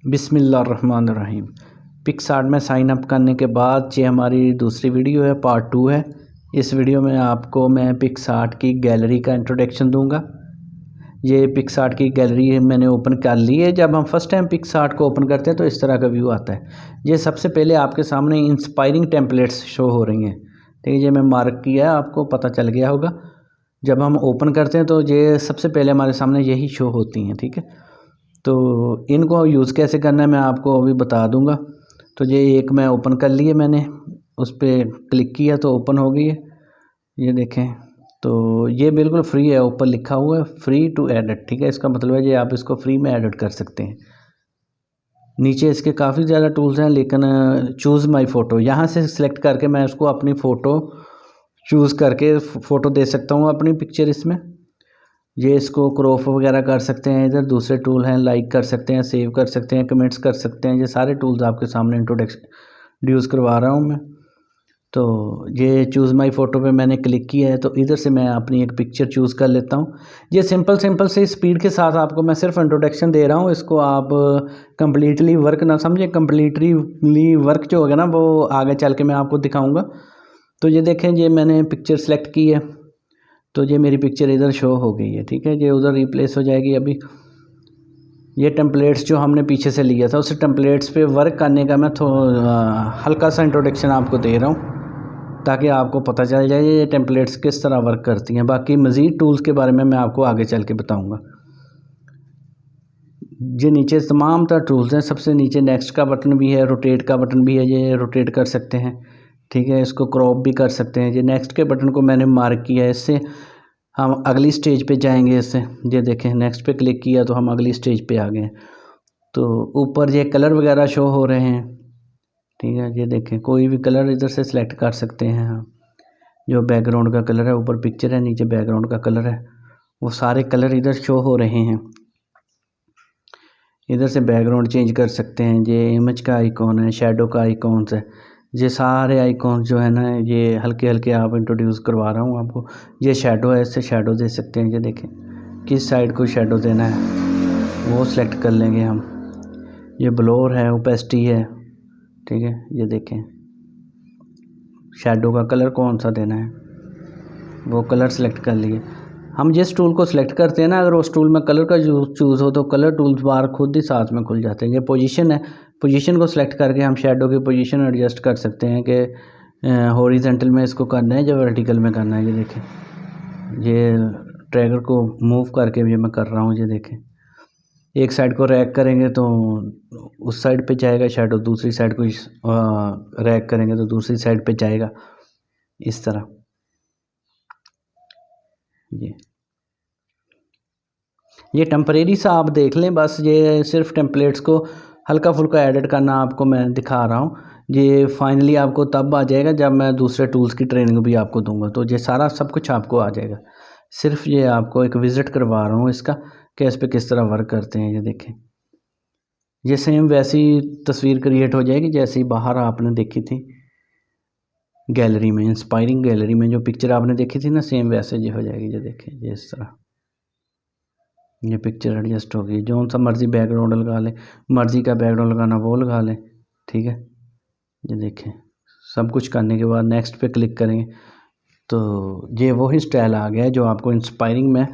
बिस्मिल्लाहिर्रहमानिर्रहीम। पिक्सआर्ट में sign up करने के बाद ये हमारी दूसरी वीडियो है, पार्ट 2 है। इस वीडियो में आपको मैं पिक्सआर्ट की गैलरी का इंट्रोडक्शन दूंगा। ये पिक्सआर्ट की गैलरी मैंने ओपन कर ली है। जब हम फर्स्ट टाइम पिक्सआर्ट को ओपन करते हैं तो इस तरह का व्यू आता है। ये सबसे पहले आपके सामने इंस्पायरिंग टेम्पलेट्स शो हो रही हैं, ठीक है। ये मैं मार्क किया, आपको पता चल गया होगा। जब हम ओपन करते हैं तो ये सबसे पहले हमारे सामने यही शो होती हैं, ठीक है। तो इनको यूज़ कैसे करना है मैं आपको अभी बता दूंगा। तो ये एक मैं ओपन कर लिए, मैंने उस पर क्लिक किया तो ओपन हो गई है। ये देखें, तो ये बिल्कुल फ्री है, ऊपर लिखा हुआ है फ्री टू एडिट, ठीक है। इसका मतलब है ये आप इसको फ्री में एडिट कर सकते हैं। नीचे इसके काफ़ी ज़्यादा टूल्स हैं, लेकिन चूज़ माई फ़ोटो यहाँ से सिलेक्ट करके मैं उसको अपनी फ़ोटो चूज़ करके फ़ोटो दे सकता हूँ अपनी पिक्चर इसमें। ये इसको क्रॉप वगैरह कर सकते हैं। इधर दूसरे टूल हैं, लाइक कर सकते हैं, सेव कर सकते हैं, कमेंट्स कर सकते हैं। ये सारे टूल्स आपके सामने इंट्रोड्यूस करवा रहा हूँ मैं। तो ये चूज़ माई फ़ोटो पे मैंने क्लिक किया है, तो इधर से मैं अपनी एक पिक्चर चूज़ कर लेता हूँ। ये सिंपल से स्पीड के साथ आपको मैं सिर्फ इंट्रोडक्शन दे रहा हूँ। इसको आप कम्प्लीटली वर्क ना समझें। कम्प्लीटली वर्क जो होगा ना वो आगे चल के मैं आपको दिखाऊँगा। तो ये देखें, ये मैंने पिक्चर सेलेक्ट की है, तो ये मेरी पिक्चर इधर शो हो गई है, ठीक है। ये उधर रिप्लेस हो जाएगी अभी। ये टेम्पलेट्स जो हमने पीछे से लिया था, उस टेम्पलेट्स पे वर्क करने का मैं हल्का सा इंट्रोडक्शन आपको दे रहा हूँ, ताकि आपको पता चल जाए ये टेम्पलेट्स किस तरह वर्क करती हैं। बाकी मज़ीद टूल्स के बारे में मैं आपको आगे चल के बताऊँगा। ये नीचे तमाम तरह टूल्स हैं। सबसे नीचे नेक्स्ट का बटन भी है, रोटेट का बटन भी है, ये रोटेट कर सकते हैं, ठीक है। इसको क्रॉप भी कर सकते हैं। ये नेक्स्ट के बटन को मैंने मार्क किया है, इससे हम अगली स्टेज पे जाएंगे। इससे ये देखें, नेक्स्ट पे क्लिक किया तो हम अगली स्टेज पे आ गए। तो ऊपर ये कलर वगैरह शो हो रहे हैं, ठीक है। ये देखें, कोई भी कलर इधर से सिलेक्ट कर सकते हैं हम। जो बैकग्राउंड का कलर है, ऊपर पिक्चर है, नीचे बैकग्राउंड का कलर है, वो सारे कलर इधर शो हो रहे हैं। इधर से बैकग्राउंड चेंज कर सकते हैं। ये इमेज का आइकॉन है, शेडो का आइकॉन्स है। ये सारे आइकॉन जो है ना, ये हल्के हल्के आप इंट्रोड्यूस करवा रहा हूँ आपको। ये शेडो है, इससे शेडो दे सकते हैं। ये देखें, किस साइड को शेडो देना है वो सिलेक्ट कर लेंगे हम। ये ब्लोर है, ओपेसिटी है, ठीक है। ये देखें, शेडो का कलर कौन सा देना है वो कलर सेलेक्ट कर लिए। हम जिस टूल को सिलेक्ट करते हैं ना, अगर उस टूल में कलर का चूज़ हो तो कलर टूल्स बार खुद ही साथ में खुल जाते हैं। ये पोजीशन है, पोजीशन को सिलेक्ट करके हम शेडो की पोजीशन एडजस्ट कर सकते हैं कि हॉरिजॉन्टल में इसको करना है या वर्टिकल में करना है। ये देखें, ये ट्रैगर को मूव करके ये मैं कर रहा हूँ। ये देखें, एक साइड को रैक करेंगे तो उस साइड पे जाएगा शेडो, दूसरी साइड को रैक करेंगे तो दूसरी साइड पे जाएगा, इस तरह। ये टेम्परेरी सा आप देख लें, बस ये सिर्फ टेम्पलेट्स को हल्का फुल्का एडिट करना आपको मैं दिखा रहा हूँ। ये फाइनली आपको तब आ जाएगा जब मैं दूसरे टूल्स की ट्रेनिंग भी आपको दूंगा, तो ये सारा सब कुछ आपको आ जाएगा। सिर्फ ये आपको एक विज़िट करवा रहा हूँ इसका, कि इस पर किस तरह वर्क करते हैं। ये देखें, ये सेम वैसी तस्वीर क्रिएट हो जाएगी जैसी बाहर आपने देखी थी गैलरी में, इंस्पायरिंग गैलरी में जो पिक्चर आपने देखी थी ना, सेम वैसे ये हो जाएगी। ये देखें, ये इस तरह ये पिक्चर एडजस्ट होगी। जो सा मर्ज़ी बैकग्राउंड लगा लें, मर्ज़ी का बैकग्राउंड लगाना वो लगा लें, ठीक है। ये देखें, सब कुछ करने के बाद नेक्स्ट पे क्लिक करेंगे तो ये वही स्टाइल आ गया है जो आपको इंस्पायरिंग में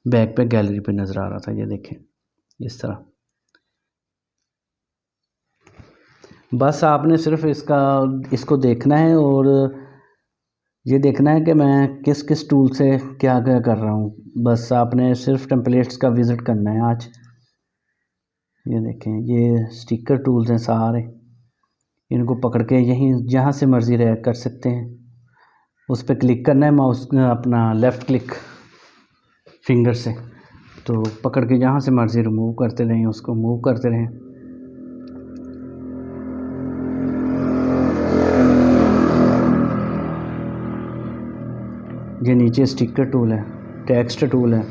बैक पे गैलरी पे नज़र आ रहा था। ये देखें, इस तरह। बस आपने सिर्फ इसको देखना है और ये देखना है कि मैं किस किस टूल से क्या क्या कर रहा हूँ। बस आपने सिर्फ टेम्पलेट्स का विज़िट करना है आज। ये देखें, ये स्टिकर टूल्स हैं सारे, इनको पकड़ के यहीं जहाँ से मर्ज़ी रैक कर सकते हैं। उस पर क्लिक करना है माउस अपना लेफ़्ट क्लिक फिंगर से, तो पकड़ के जहाँ से मर्ज़ी रिमूव करते रहें, उसको मूव करते रहें। ये नीचे स्टिकर टूल है, टेक्स्ट टूल है,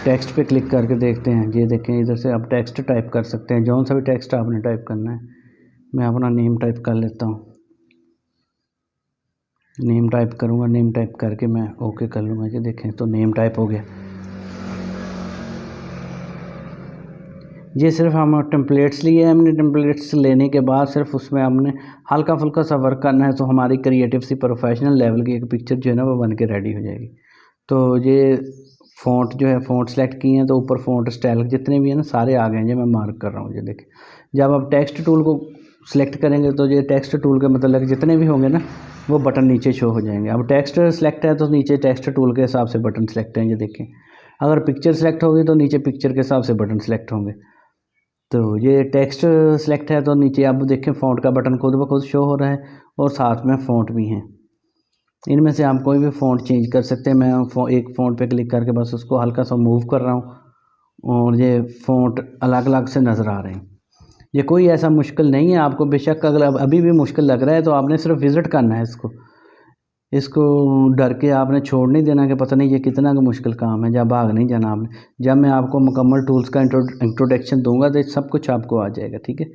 टेक्स्ट पे क्लिक करके देखते हैं। ये देखें, इधर से आप टेक्स्ट टाइप कर सकते हैं, जौन सा भी टेक्स्ट आपने टाइप करना है। मैं अपना नेम टाइप कर लेता हूँ, नेम टाइप करूँगा, नेम टाइप करके मैं ओके कर लूँगा। ये देखें, तो नेम टाइप हो गया। ये सिर्फ हम टेम्पलेट्स लिए हैं, हमने टेम्पलेट्स लेने के बाद सिर्फ उसमें हमने हल्का फुल्का सा वर्क करना है, तो हमारी क्रिएटिव सी प्रोफेशनल लेवल की एक पिक्चर जो है ना वो बन के रेडी हो जाएगी। तो ये फ़ॉन्ट जो है फ़ॉन्ट सेलेक्ट किए हैं, तो ऊपर फ़ॉन्ट स्टाइल जितने भी हैं ना सारे आ गए हैं, जो मैं मार्क कर रहा हूँ। ये देखिए, जब आप टेक्स्ट टूल को सिलेक्ट करेंगे तो ये टेक्स्ट टूल के मतलब जितने भी होंगे ना वो बटन नीचे शो हो जाएंगे। अब टेक्स्ट सेलेक्ट है तो नीचे टेक्स्ट टूल के हिसाब से बटन सेलेक्ट हैं, ये देखें। अगर पिक्चर सेलेक्ट होगी तो नीचे पिक्चर के हिसाब से बटन सेलेक्ट होंगे। तो ये टेक्स्ट सेलेक्ट है तो नीचे आप देखें फ़ॉन्ट का बटन खुद ब खुद शो हो रहा है, और साथ में फ़ॉन्ट भी हैं। इनमें से आप कोई भी फ़ॉन्ट चेंज कर सकते हैं। मैं एक फ़ॉन्ट पे क्लिक करके बस उसको हल्का सा मूव कर रहा हूँ, और ये फ़ॉन्ट अलग अलग से नज़र आ रहे हैं। ये कोई ऐसा मुश्किल नहीं है। आपको बेशक अगर अभी भी मुश्किल लग रहा है तो आपने सिर्फ विज़िट करना है इसको डर के आपने छोड़ नहीं देना कि पता नहीं ये कितना का मुश्किल काम है, जब भाग नहीं जाना आपने। जब मैं आपको मुकम्मल टूल्स का इंट्रोडक्शन दूंगा तो सब कुछ आपको आ जाएगा, ठीक है।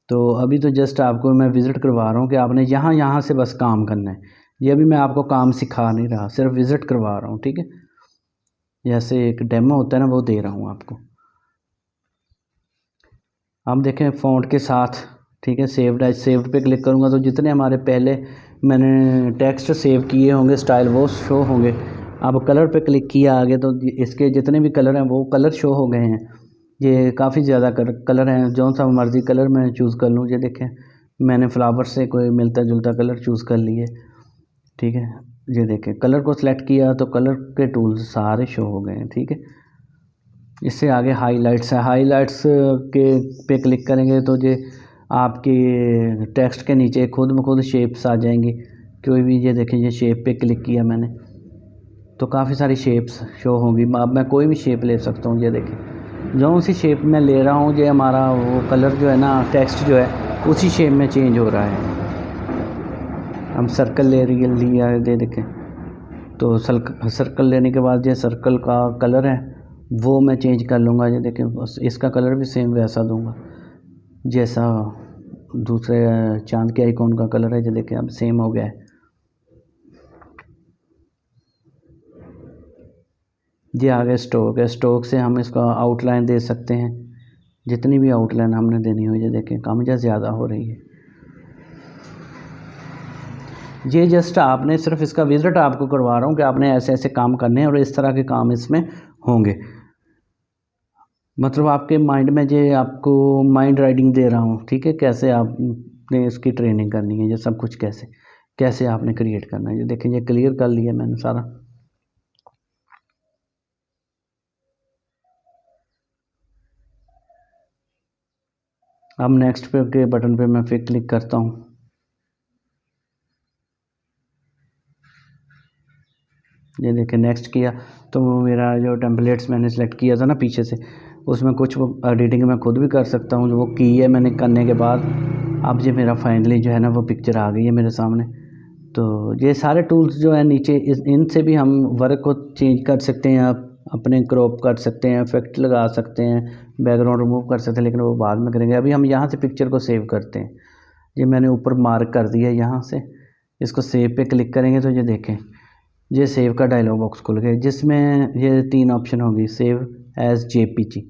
तो अभी तो जस्ट आपको मैं विज़िट करवा रहा हूँ कि आपने यहाँ से बस काम करना है। ये भी मैं आपको काम सिखा नहीं रहा, सिर्फ विज़िट करवा रहा हूँ, ठीक है। जैसे एक डेमो होता है ना, वो दे रहा हूँ आपको। आप देखें फ़ॉन्ट के साथ, ठीक है। सेव्ड पे क्लिक करूँगा तो जितने हमारे पहले मैंने टेक्स्ट सेव किए होंगे स्टाइल वो शो होंगे। अब कलर पे क्लिक किया आगे तो इसके जितने भी कलर हैं वो कलर शो हो गए हैं। ये काफ़ी ज़्यादा कलर हैं, जो सा मर्ज़ी कलर मैं चूज़ कर लूँ। ये देखें, मैंने फ्लावर से कोई मिलता जुलता कलर चूज़ कर लिए, ठीक है। ये देखें, कलर को सिलेक्ट किया तो कलर के टूल्स सारे शो हो गए हैं, ठीक है। इससे आगे हाइलाइट्स है, हाइलाइट्स के पे क्लिक करेंगे तो ये आपके टेक्स्ट के नीचे खुद ब खुद शेप्स आ जाएंगी कोई भी। ये देखें, ये शेप पे क्लिक किया मैंने तो काफ़ी सारी शेप्स शो होंगी। अब मैं कोई भी शेप ले सकता हूँ। ये देखें, जो सी शेप मैं ले रहा हूँ ये हमारा वो कलर जो है ना, टेक्स्ट जो है उसी शेप में चेंज हो रहा है। हम सर्कल लिया है, ये देखें। तो सर्कल लेने के बाद ये सर्कल का कलर है वो मैं चेंज कर लूँगा। ये देखें, बस इसका कलर भी सेम वैसा दूँगा जैसा दूसरे चांद के आइकॉन का कलर है। ये देखें, अब सेम हो गया है। ये आगे स्ट्रोक है, स्ट्रोक से हम इसका आउटलाइन दे सकते हैं, जितनी भी आउटलाइन हमने देनी हो। ये देखें, कम या ज़्यादा हो रही है। ये जस्ट आपने सिर्फ इसका विजिट आपको करवा रहा हूँ कि आपने ऐसे ऐसे काम करने हैं और इस तरह के काम इसमें होंगे। मतलब आपके माइंड में ये आपको माइंड राइडिंग दे रहा हूँ, ठीक है। कैसे आपने इसकी ट्रेनिंग करनी है, ये सब कुछ कैसे कैसे आपने क्रिएट करना है। ये देखें, ये क्लियर कर लिया मैंने सारा। अब नेक्स्ट पे के बटन पे मैं फिर क्लिक करता हूँ। ये देखें, नेक्स्ट किया तो मेरा जो टेम्पलेट्स मैंने सेलेक्ट किया था ना पीछे से, उसमें कुछ एडिटिंग मैं खुद भी कर सकता हूँ। जो वो की है मैंने करने के बाद अब ये मेरा फाइनली जो है ना वो पिक्चर आ गई है मेरे सामने। तो ये सारे टूल्स जो है नीचे इनसे भी हम वर्क को चेंज कर सकते हैं, आप अपने क्रॉप कर सकते हैं, इफेक्ट लगा सकते हैं, बैकग्राउंड रिमूव कर सकते हैं, लेकिन वो बाद में करेंगे। अभी हम यहाँ से पिक्चर को सेव करते हैं। ये मैंने ऊपर मार्क कर दिया, यहाँ से इसको सेव पे क्लिक करेंगे तो ये देखें, ये सेव का डायलॉग बॉक्स खुल गया, जिसमें ये 3 ऑप्शन होगी: save as JPG,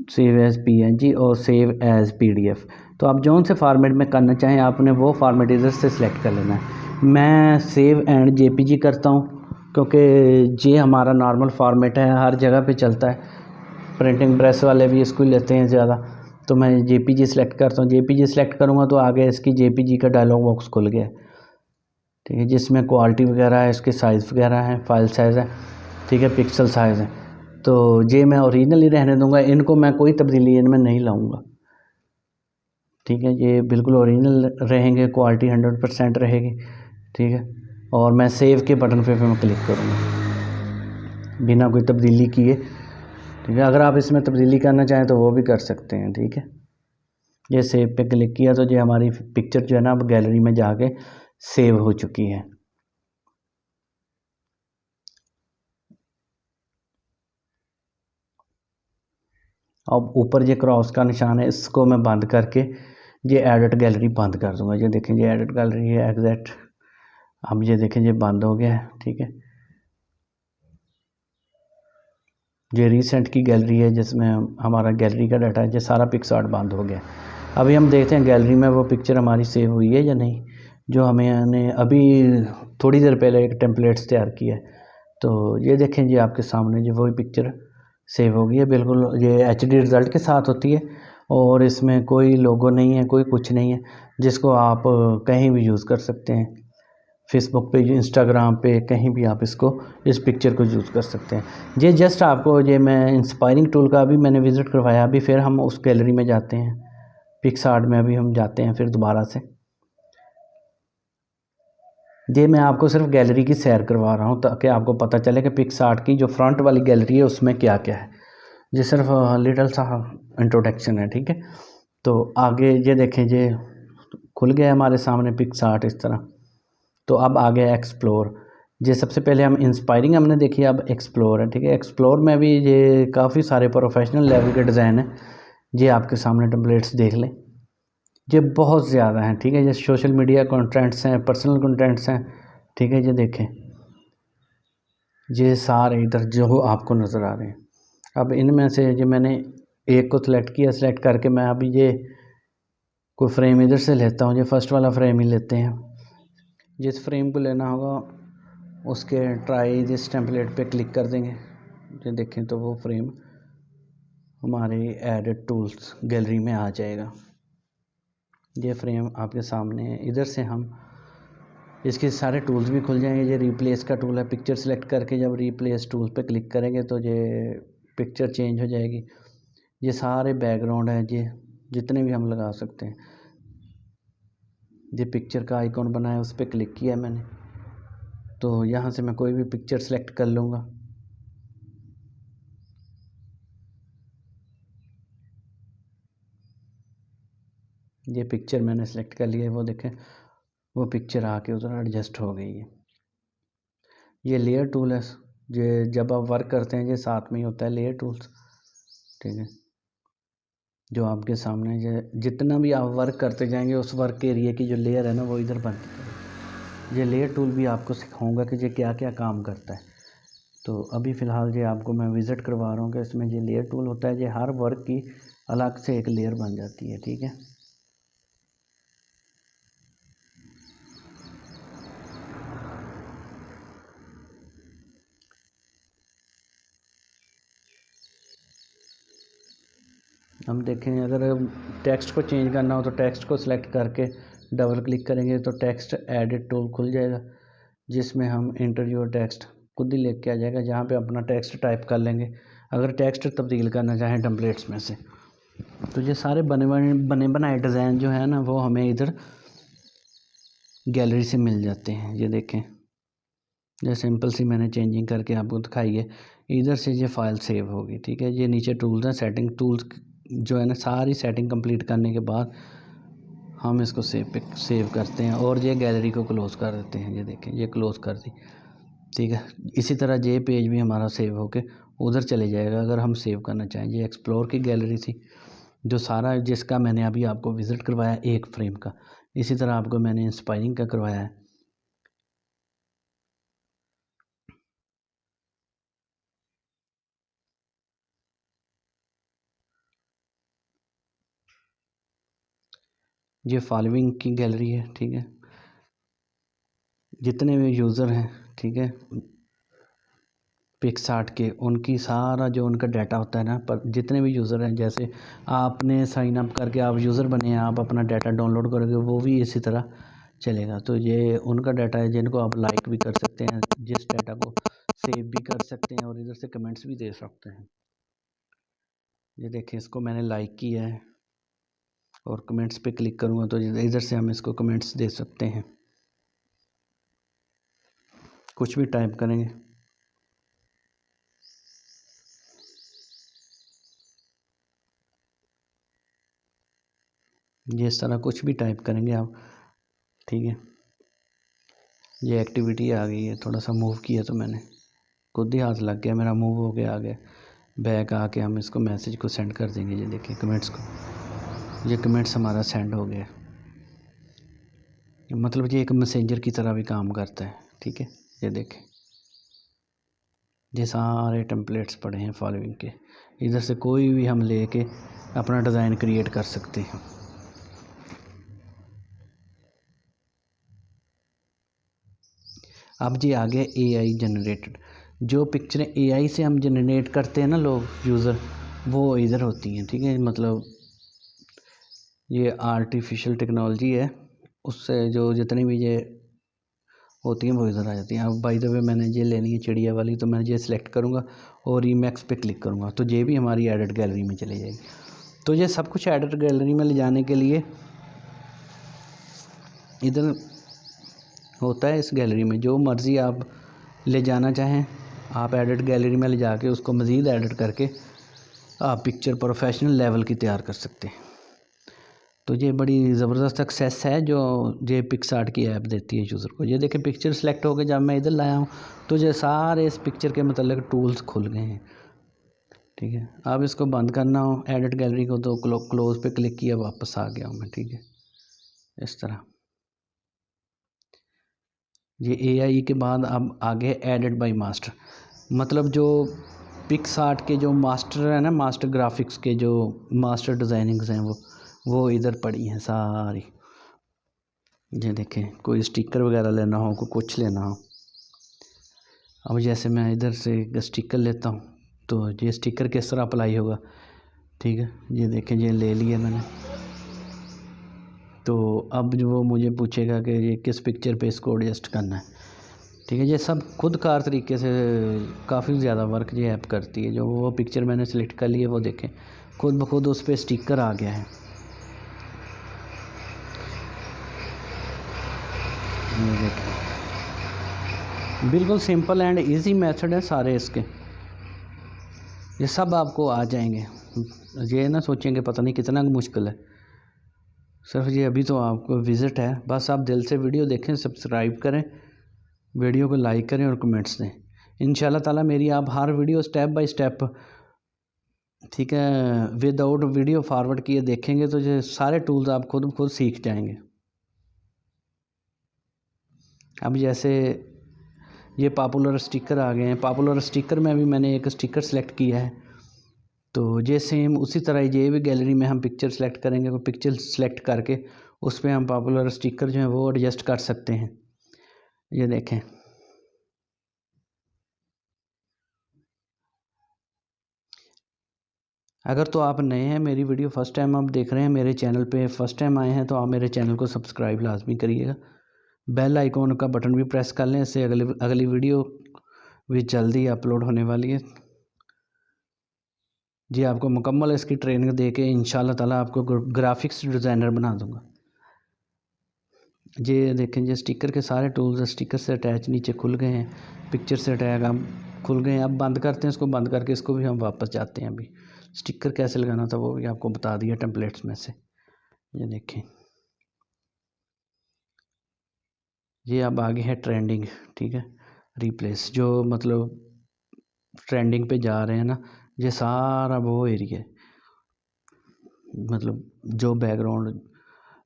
save as PNG और सेव एज़ PDF। तो आप जौन से फॉर्मेट में करना चाहें आपने वो फॉर्मेट इधर से सिलेक्ट कर लेना है। मैं सेव एंड JPG करता हूँ क्योंकि ये हमारा नॉर्मल फॉर्मेट है, हर जगह पे चलता है। प्रिंटिंग प्रेस वाले भी इसको लेते हैं ज़्यादा। तो मैं JPG सिलेक्ट करता हूँ। JPG सिलेक्ट करूँगा तो आगे इसकी JPG का डायलॉग बॉक्स खुल गया, ठीक है, जिसमें क्वालिटी वगैरह है, इसके साइज़ वगैरह है, फाइल साइज़ है, ठीक है, पिक्सल साइज़ है। तो ये मैं ओरिजिनल ही रहने दूंगा, इनको मैं कोई तब्दीली इनमें नहीं लाऊंगा, ठीक है। ये बिल्कुल ओरिजिनल रहेंगे, क्वालिटी 100% रहेगी, ठीक है। और मैं सेव के बटन पे मैं क्लिक करूँगा बिना कोई तब्दीली किए, ठीक है। अगर आप इसमें तब्दीली करना चाहें तो वो भी कर सकते हैं, ठीक है। ये सेव पे क्लिक किया तो ये हमारी पिक्चर जो है ना अब गैलरी में जाके सेव हो चुकी है। अब ऊपर ये क्रॉस का निशान है, इसको मैं बंद करके ये एडिट गैलरी बंद कर दूंगा। ये देखें, ये एडिट गैलरी है एग्जैक्ट। अब ये देखें, ये बंद हो गया है, ठीक है। ये रीसेंट की गैलरी है जिसमें हमारा गैलरी का डाटा है, ये सारा पिक्सआर्ट बंद हो गया। अभी हम देखते हैं गैलरी में वो पिक्चर हमारी सेव हुई है या नहीं, जो हमने अभी थोड़ी देर पहले एक टेम्पलेट्स तैयार किया है। तो ये देखें जी आपके सामने जो वही पिक्चर सेव हो गई है, बिल्कुल ये एचडी रिज़ल्ट के साथ होती है और इसमें कोई लोगो नहीं है, कोई कुछ नहीं है, जिसको आप कहीं भी यूज़ कर सकते हैं। फेसबुक पे, इंस्टाग्राम पे, कहीं भी आप इस पिक्चर को यूज़ कर सकते हैं। ये जस्ट आपको ये मैं इंस्पायरिंग टूल का अभी मैंने विज़िट करवाया, अभी फिर हम उस गैलरी में जाते हैं, पिक्सआर्ट में अभी हम जाते हैं फिर दोबारा से। ये मैं आपको सिर्फ गैलरी की सैर करवा रहा हूँ ताकि आपको पता चले कि पिक्सआर्ट की जो फ्रंट वाली गैलरी है उसमें क्या क्या है। ये सिर्फ लिटल सा इंट्रोडक्शन है, ठीक है। तो आगे ये देखें, ये खुल गया हमारे सामने पिक्सआर्ट इस तरह। तो अब आ गया एक्सप्लोर। ये सबसे पहले हम इंस्पायरिंग हमने देखी, अब एक्सप्लोर है, ठीक है। एक्सप्लोर में भी ये काफ़ी सारे प्रोफेशनल लेवल के डिज़ाइन है। ये आपके सामने टेम्पलेट्स देख लें, ये बहुत ज़्यादा हैं, ठीक है। ये सोशल मीडिया कंटेंट्स हैं, पर्सनल कंटेंट्स हैं, ठीक है। ये देखें, ये सारे इधर जो आपको नज़र आ रहे हैं। अब इनमें से जो मैंने एक को सिलेक्ट किया, सिलेक्ट करके मैं अभी ये कोई फ्रेम इधर से लेता हूँ। ये फर्स्ट वाला फ्रेम ही लेते हैं। जिस फ्रेम को लेना होगा उसके ट्राई दिस टेम्पलेट पे क्लिक कर देंगे। ये देखें तो वो फ्रेम हमारे एडिट टूल्स गैलरी में आ जाएगा। ये फ्रेम आपके सामने है। इधर से हम इसके सारे टूल्स भी खुल जाएंगे। ये रिप्लेस का टूल है, पिक्चर सेलेक्ट करके जब रिप्लेस टूल पे क्लिक करेंगे तो ये पिक्चर चेंज हो जाएगी। ये सारे बैकग्राउंड हैं, ये जितने भी हम लगा सकते हैं। ये पिक्चर का आइकॉन बनाया, उस पर क्लिक किया मैंने, तो यहाँ से मैं कोई भी पिक्चर सेलेक्ट कर लूँगा। ये पिक्चर मैंने सेलेक्ट कर लिया है, वो देखें वो पिक्चर आके उधर एडजस्ट हो गई है। ये लेयर टूल है, ये जब आप वर्क करते हैं ये साथ में ही होता है, लेयर टूल्स, ठीक है। जो आपके सामने ये जितना भी आप वर्क करते जाएंगे उस वर्क एरिया की जो लेयर है ना वो इधर बनती है। ये लेयर टूल भी आपको सिखाऊंगा कि ये क्या क्या काम करता है। तो अभी फ़िलहाल ये आपको मैं विज़िट करवा रहा हूँ कि इसमें ये लेयर टूल होता है, ये हर वर्क की अलग से एक लेयर बन जाती है, ठीक है। हम देखें, अगर टेक्स्ट को चेंज करना हो तो टेक्स्ट को सिलेक्ट करके डबल क्लिक करेंगे तो टेक्स्ट एडिट टूल खुल जाएगा, जिसमें हम इंटर योर टेक्स्ट खुद ही लेके आ जाएगा, जहाँ पे अपना टेक्स्ट टाइप कर लेंगे अगर टेक्स्ट तब्दील करना चाहें टेम्पलेट्स में से। तो ये सारे बने बनाए डिज़ाइन जो है ना वो हमें इधर गैलरी से मिल जाते हैं। ये देखें, ये सिंपल सी मैंने चेंजिंग करके आपको दिखाई है। इधर से ये फ़ाइल सेव होगी, ठीक है। ये नीचे टूल्स हैं, सेटिंग टूल्स जो है ना, सारी सेटिंग कंप्लीट करने के बाद हम इसको सेव करते हैं और ये गैलरी को क्लोज़ कर देते हैं। ये देखें, ये क्लोज़ कर दी, ठीक है। इसी तरह ये पेज भी हमारा सेव होके उधर चले जाएगा अगर हम सेव करना चाहें। ये एक्सप्लोर की गैलरी थी जो सारा, जिसका मैंने अभी आपको विज़िट करवाया एक फ्रेम का। इसी तरह आपको मैंने इंस्पायरिंग का करवाया है। ये फॉलोइंग की गैलरी है, ठीक है। जितने भी यूज़र हैं, ठीक है, पिक्सआर्ट के, उनकी सारा जो उनका डाटा होता है ना, पर जितने भी यूज़र हैं, जैसे आपने साइन अप करके आप यूज़र बने हैं, आप अपना डाटा डाउनलोड करोगे वो भी इसी तरह चलेगा। तो ये उनका डाटा है जिनको आप लाइक भी कर सकते हैं, जिस डाटा को सेव भी कर सकते हैं और इधर से कमेंट्स भी दे सकते हैं। ये देखें, इसको मैंने लाइक किया है और कमेंट्स पे क्लिक करूँगा तो इधर से हम इसको कमेंट्स दे सकते हैं, कुछ भी टाइप करेंगे। ये इस तरह कुछ भी टाइप करेंगे आप, ठीक है। ये एक्टिविटी आ गई है, थोड़ा सा मूव किया तो मैंने खुद ही हाथ लग गया, मेरा मूव हो गया, आ गया बैक आके हम इसको मैसेज को सेंड कर देंगे। ये देखिए कमेंट्स को, ये कमेंट्स हमारा सेंड हो गया, मतलब ये एक मैसेंजर की तरह भी काम करता है, ठीक है। ये देखें, ये सारे टेम्पलेट्स पड़े हैं फॉलोइंग के। इधर से कोई भी हम लेके अपना डिज़ाइन क्रिएट कर सकते हैं। अब जी आ गया AI जनरेटेड। जो पिक्चरें AI से हम जनरेट करते हैं ना लोग यूज़र, वो इधर होती हैं, ठीक है। मतलब ये आर्टिफिशियल टेक्नोलॉजी है, उससे जो जितनी भी ये होती हैं वो इधर आ जाती हैं। अब बाय द वे मैंने ये लेनी है चिड़िया वाली, तो मैं ये सिलेक्ट करूँगा और ईमैक्स पे क्लिक करूँगा तो ये भी हमारी एडिट गैलरी में चली जाएगी। तो ये सब कुछ एडिट गैलरी में ले जाने के लिए इधर होता है। इस गैलरी में जो मर्ज़ी आप ले जाना चाहें, आप एडिट गैलरी में ले जाके उसको मज़ीद एडिट करके आप पिक्चर प्रोफेशनल लेवल की तैयार कर सकते हैं। तो ये बड़ी ज़बरदस्त एक्सेस है जो ये पिक्सआर्ट की ऐप देती है यूज़र को। ये देखें पिक्चर सेलेक्ट हो गए, जब मैं इधर लाया हूँ तो ये सारे इस पिक्चर के मतलब टूल्स खुल गए हैं, ठीक है। अब इसको बंद करना हो एडिट गैलरी को तो क्लोज पे क्लिक किया, वापस आ गया हूँ मैं, ठीक है। इस तरह ये AI के बाद अब आगे एडिट बाय मास्टर, मतलब जो पिक्सआर्ट के जो मास्टर है ना, मास्टर ग्राफिक्स के जो मास्टर डिज़ाइनिंग्स हैं वो इधर पड़ी हैं सारी। ये देखें, कोई स्टिकर वगैरह लेना हो, कोई कुछ लेना हो। अब जैसे मैं इधर से स्टिकर लेता हूँ तो ये स्टिकर किस तरह अप्लाई होगा, ठीक है। ये देखें, ये ले लिया मैंने। तो अब जो वो मुझे पूछेगा कि ये किस पिक्चर पे इसको एडजस्ट करना है, ठीक है। ये सब खुद कार तरीके से काफ़ी ज़्यादा वर्क ये ऐप करती है। जो वो पिक्चर मैंने सेलेक्ट कर लिया वो देखें खुद ब खुद उस पर स्टिकर आ गया है। ये देखें, बिल्कुल सिंपल एंड इजी मेथड है सारे इसके। ये सब आपको आ जाएंगे। ये ना सोचेंगे पता नहीं कितना मुश्किल है, सिर्फ ये अभी तो आपको विज़िट है। बस आप दिल से वीडियो देखें, सब्सक्राइब करें, वीडियो को लाइक करें और कमेंट्स दें। इंशाल्लाह ताला मेरी आप हर वीडियो स्टेप बाय स्टेप, ठीक है, विदाउट वीडियो फॉरवर्ड किए देखेंगे तो ये सारे टूल्स आप खुद सीख जाएंगे। अब जैसे ये पॉपुलर स्टिकर आ गए हैं, पॉपुलर स्टिकर में भी मैंने एक स्टिकर सेलेक्ट किया है। तो ये सेम उसी तरह ये भी गैलरी में हम पिक्चर सेलेक्ट करेंगे, तो पिक्चर सेलेक्ट करके उस पर हम पॉपुलर स्टिकर जो है वो एडजस्ट कर सकते हैं। ये देखें, अगर तो आप नए हैं, मेरी वीडियो फर्स्ट टाइम आप देख रहे हैं, मेरे चैनल पे फर्स्ट टाइम आए हैं, तो आप मेरे चैनल को सब्सक्राइब लाजमी करिएगा। बेल आइकॉन का बटन भी प्रेस कर लें, इससे अगली वीडियो भी जल्दी अपलोड होने वाली है। जी आपको मुकम्मल इसकी ट्रेनिंग दे के इंशाल्लाह ताला आपको ग्राफिक्स डिज़ाइनर बना दूंगा। ये देखें, ये स्टिकर के सारे टूल्स स्टिकर से अटैच नीचे खुल गए हैं, पिक्चर से अटैच हम खुल गए हैं। अब बंद करते हैं इसको, बंद करके इसको भी हम वापस जाते हैं। अभी स्टिकर कैसे लगाना था वो भी आपको बता दिया टेम्पलेट्स में से। ये देखें, ये अब आगे है ट्रेंडिंग, ठीक है। रिप्लेस, जो मतलब ट्रेंडिंग पे जा रहे हैं ना, ये सारा वो एरिया है, मतलब जो बैकग्राउंड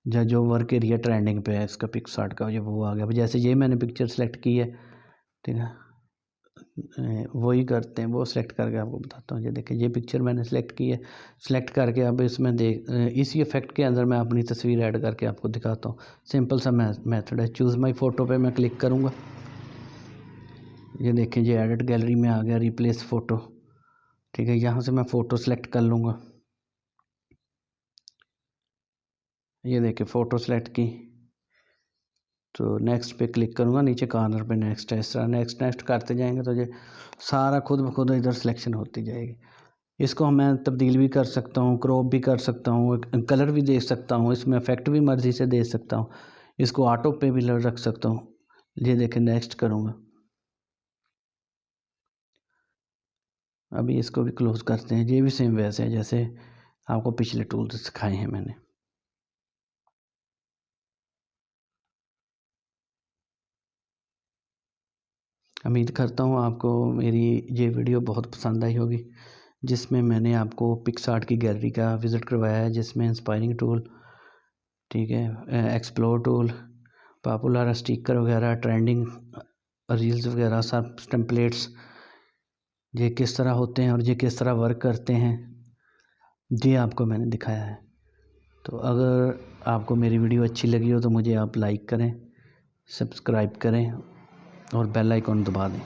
या जो वर्क एरिया ट्रेंडिंग पे है इसका पिक्सआर्ट का, ये वो आ गया। अब जैसे ये मैंने पिक्चर सेलेक्ट की है, ठीक है, वही करते हैं, वो सिलेक्ट करके आपको बताता हूँ। ये देखिए, ये पिक्चर मैंने सेलेक्ट की है, सेलेक्ट करके अब इसमें इसी इफेक्ट के अंदर मैं अपनी तस्वीर ऐड करके आपको दिखाता हूँ। सिंपल सा मेथड है। चूज़ माई फ़ोटो पे मैं क्लिक करूँगा। ये देखें, ये एडिट गैलरी में आ गया, रिप्लेस फ़ोटो, ठीक है। यहाँ से मैं फ़ोटो सेलेक्ट कर लूँगा। ये देखिए, फ़ोटो सेलेक्ट की तो नेक्स्ट पे क्लिक करूँगा, नीचे कॉर्नर पे नेक्स्ट है। इस तरह नेक्स्ट नेक्स्ट करते जाएंगे तो ये सारा खुद ब खुद इधर सिलेक्शन होती जाएगी। इसको मैं तब्दील भी कर सकता हूँ, क्रॉप भी कर सकता हूँ, कलर भी दे सकता हूँ, इसमें इफेक्ट भी मर्ज़ी से दे सकता हूँ, इसको ऑटो पे भी रख सकता हूँ। ये देखें, नेक्स्ट करूँगा। अभी इसको भी क्लोज़ करते हैं। ये भी सेम वैसे है जैसे आपको पिछले टूल्स सिखाए हैं मैंने। उम्मीद करता हूँ आपको मेरी ये वीडियो बहुत पसंद आई होगी, जिसमें मैंने आपको पिक्सआर्ट की गैलरी का विज़िट करवाया है, जिसमें इंस्पायरिंग टूल, ठीक है, एक्सप्लोर टूल, पॉपुलर स्टिकर वगैरह, ट्रेंडिंग रील्स वगैरह सब टेम्पलेट्स ये किस तरह होते हैं और ये किस तरह वर्क करते हैं, ये आपको मैंने दिखाया है। तो अगर आपको मेरी वीडियो अच्छी लगी हो तो मुझे आप लाइक करें, सब्सक्राइब करें और बेल आइकॉन दबा दें।